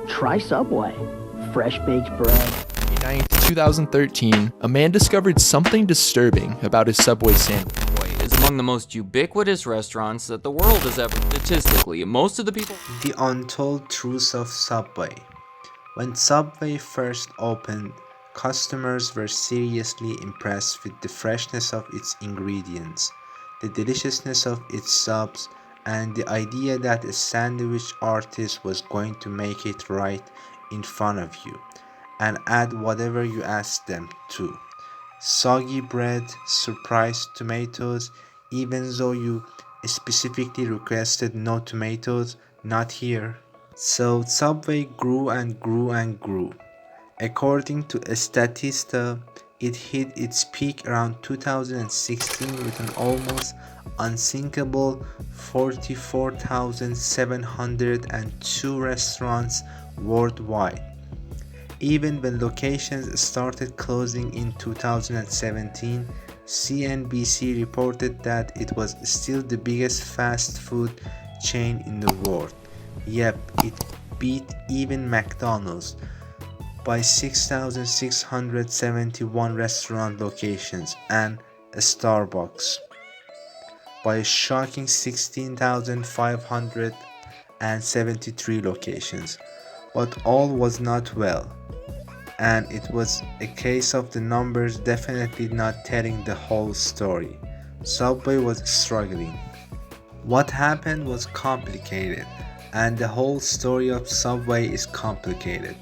Try Subway. Fresh baked bread. In 2013, a man discovered something disturbing about his Subway sandwich. Is among the most ubiquitous restaurants that the world has ever. Statistically, most of the people. The untold truth of Subway. When Subway first opened, customers were seriously impressed with the freshness of its ingredients, the deliciousness of its subs, and the idea that a sandwich artist was going to make it right in front of you and add whatever you asked them to. Soggy bread, surprise tomatoes, even though you specifically requested no tomatoes, not here. So Subway grew and grew and grew. According to Statista, it hit its peak around 2016 with an almost unthinkable 44,702 restaurants worldwide. Even when locations started closing in 2017, CNBC reported that it was still the biggest fast food chain in the world. Yep, it beat even McDonald's by 6,671 restaurant locations and Starbucks by a shocking 16,573 locations. But all was not well, and it was a case of the numbers definitely not telling the whole story. Subway was struggling. What happened was complicated, and the whole story of Subway is complicated.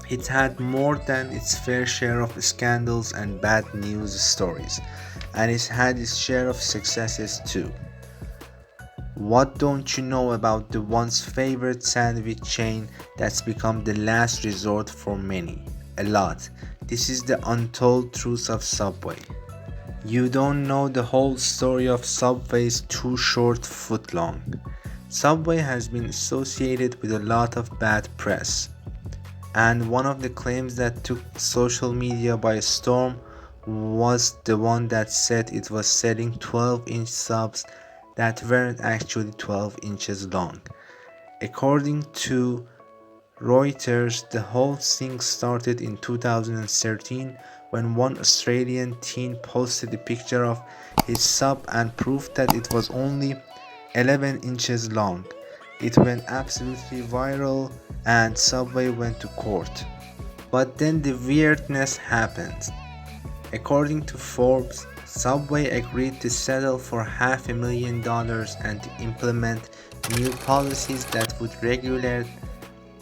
It had more than its fair share of scandals and bad news stories, and it had its share of successes too. What don't you know about the once favorite sandwich chain that's become the last resort for many? A lot. This is the untold truth of Subway. You don't know the whole story of Subway's too short footlong. Subway has been associated with a lot of bad press, and one of the claims that took social media by storm was the one that said it was selling 12-inch subs that weren't actually 12 inches long. According to Reuters, the whole thing started in 2013 when one Australian teen posted a picture of his sub and proved that it was only 11 inches long. It went absolutely viral and Subway went to court. But then the weirdness happened. According to Forbes, Subway agreed to settle for $500,000 and to implement new policies that would regulate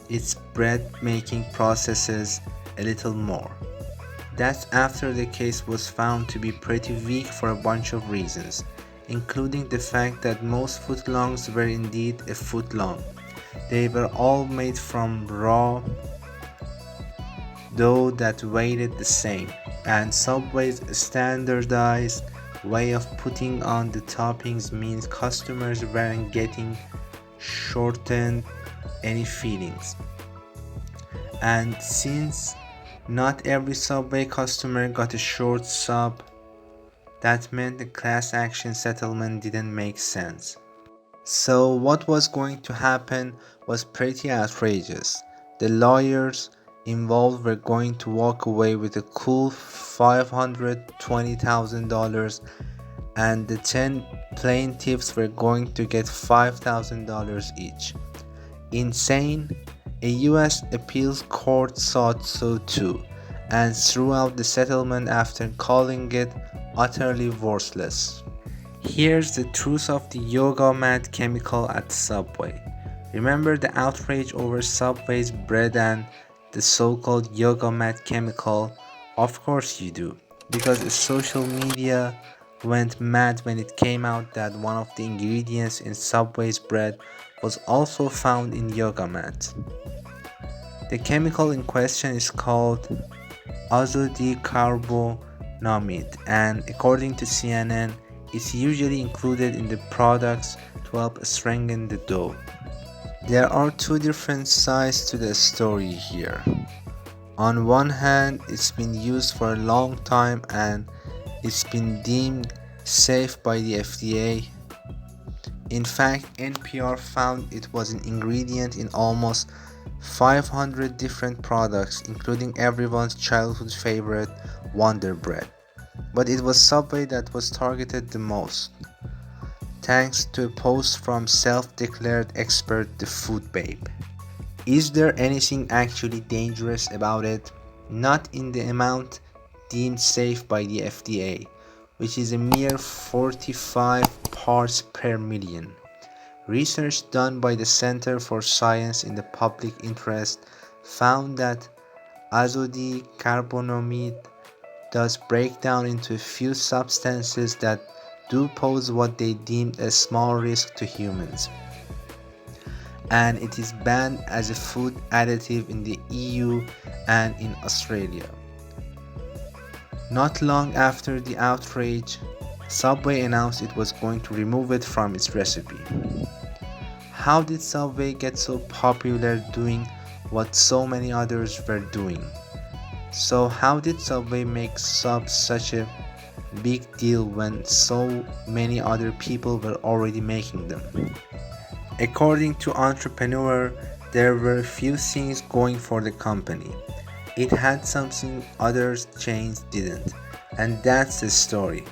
its bread making processes a little more. That's after the case was found to be pretty weak for a bunch of reasons, including the fact that most footlongs were indeed a foot long. They were all made from raw dough that weighed the same, and Subway's standardized way of putting on the toppings means customers weren't getting shortened any feelings. And since not every Subway customer got a short sub, that meant the class action settlement didn't make sense. So what was going to happen was pretty outrageous. The lawyers involved were going to walk away with a cool $520,000 and the 10 plaintiffs were going to get $5,000 each. Insane? A US appeals court thought so too and threw out the settlement after calling it utterly worthless. Here's the truth of the yoga mat chemical at Subway. Remember the outrage over Subway's bread and the so-called yoga mat chemical? Of course you do, because social media went mad when it came out that one of the ingredients in Subway's bread was also found in yoga mat. The chemical in question is called azodicarbonamide, and according to CNN, it's usually included in the products to help strengthen the dough. There are two different sides to the story here. On one hand, it's been used for a long time and it's been deemed safe by the FDA. In fact, NPR found it was an ingredient in almost 500 different products, including everyone's childhood favorite, Wonder Bread. But it was Subway that was targeted the most, thanks to a post from self-declared expert the Food Babe. Is there anything actually dangerous about it? Not in the amount deemed safe by the FDA, which is a mere 45 parts per million. Research done by the Center for Science in the Public Interest found that azodicarbonamide does break down into a few substances that do pose what they deemed a small risk to humans, and it is banned as a food additive in the EU and in Australia. Not long after the outrage, Subway announced it was going to remove it from its recipe. How did Subway get so popular doing what so many others were doing? So how did Subway make subs such a big deal when so many other people were already making them? According to Entrepreneur, there were few things going for the company. It had something other chains didn't, and that's the story.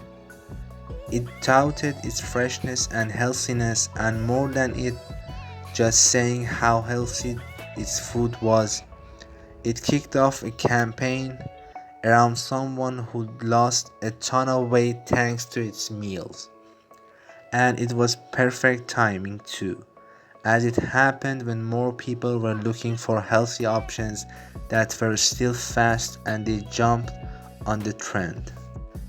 It touted its freshness and healthiness, and more than it just saying how healthy its food was, it kicked off a campaign around someone who'd lost a ton of weight thanks to its meals. And it was perfect timing too, as it happened when more people were looking for healthy options that were still fast, and they jumped on the trend.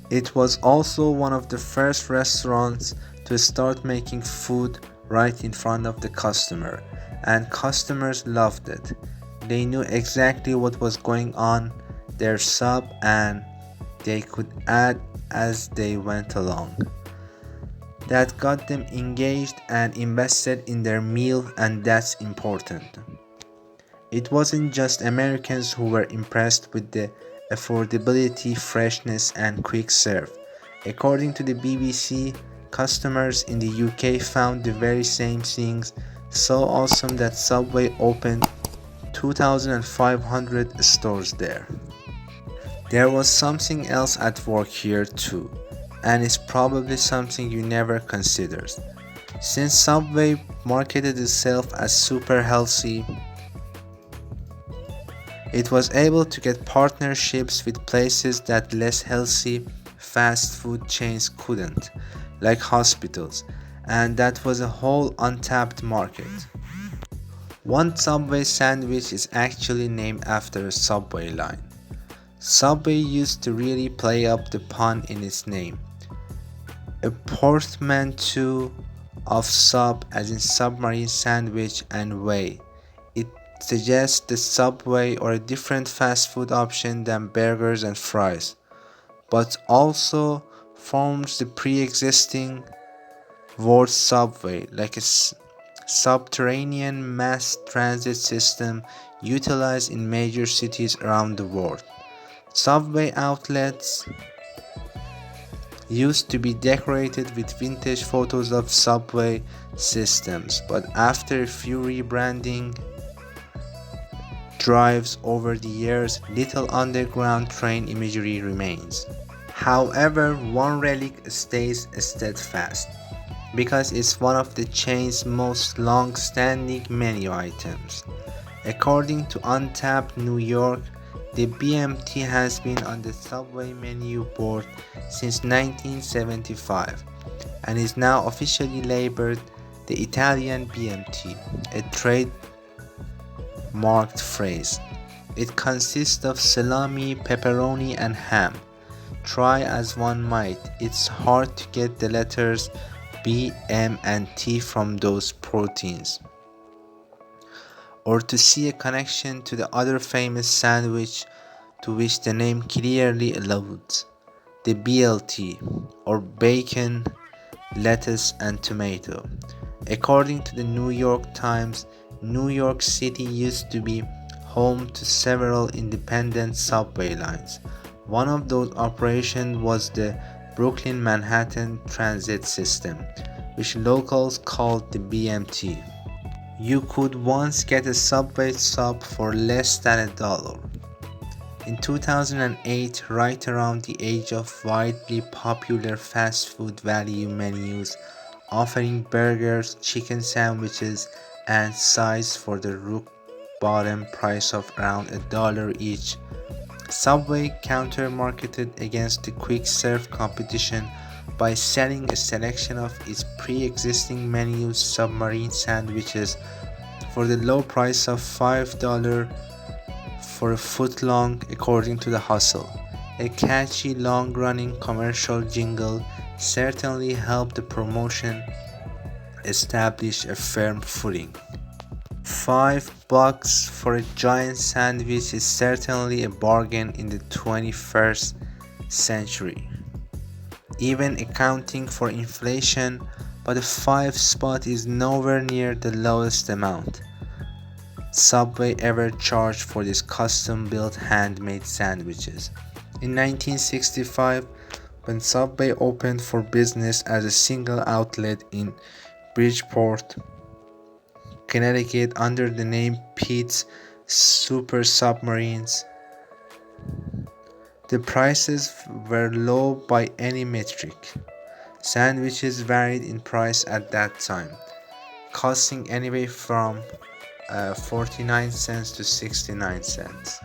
It was also one of the first restaurants to start making food right in front of the customer, and customers loved it. They knew exactly what was going on their sub, and they could add as they went along. That got them engaged and invested in their meal, and that's important. It wasn't just Americans who were impressed with the affordability, freshness, and quick serve. According to the BBC, customers in the UK found the very same things so awesome that Subway opened 2,500 stores there. There was something else at work here too, and it's probably something you never considered. Since Subway marketed itself as super healthy, it was able to get partnerships with places that less healthy fast food chains couldn't, like hospitals, and that was a whole untapped market. One Subway sandwich is actually named after a subway line. Subway used to really play up the pun in its name. A portmanteau of sub as in submarine sandwich and way. It suggests the Subway or a different fast food option than burgers and fries, but also forms the pre-existing word subway, like a subterranean mass transit system utilized in major cities around the world. Subway outlets used to be decorated with vintage photos of subway systems, but after a few rebranding drives over the years, little underground train imagery remains. However, one relic stays steadfast, because it's one of the chain's most long-standing menu items. According to Untapped New York, the BMT has been on the Subway menu board since 1975 and is now officially labeled the Italian BMT, a trademarked phrase. It consists of salami, pepperoni, and ham. Try as one might, it's hard to get the letters B, M, and T from those proteins, or to see a connection to the other famous sandwich to which the name clearly alludes, the BLT, or bacon, lettuce, and tomato. According to the New York Times, New York City used to be home to several independent subway lines. One of those operations was the Brooklyn Manhattan Transit System, which locals called the BMT. You could once get a Subway sub for less than $1. In 2008, right around the age of widely popular fast food value menus offering burgers, chicken sandwiches, and sides for the rock bottom price of around $1 each, Subway counter-marketed against the quick-serve competition by selling a selection of its pre-existing menu submarine sandwiches for the low price of $5 for a foot long, according to The Hustle. A catchy long-running commercial jingle certainly helped the promotion establish a firm footing. $5 for a giant sandwich is certainly a bargain in the 21st century, even accounting for inflation, but a 5 spot is nowhere near the lowest amount Subway ever charged for these custom-built handmade sandwiches. In 1965, when Subway opened for business as a single outlet in Bridgeport, Connecticut under the name Pete's Super Submarines, the prices were low by any metric. Sandwiches varied in price at that time, costing anywhere from 49 cents to 69 cents.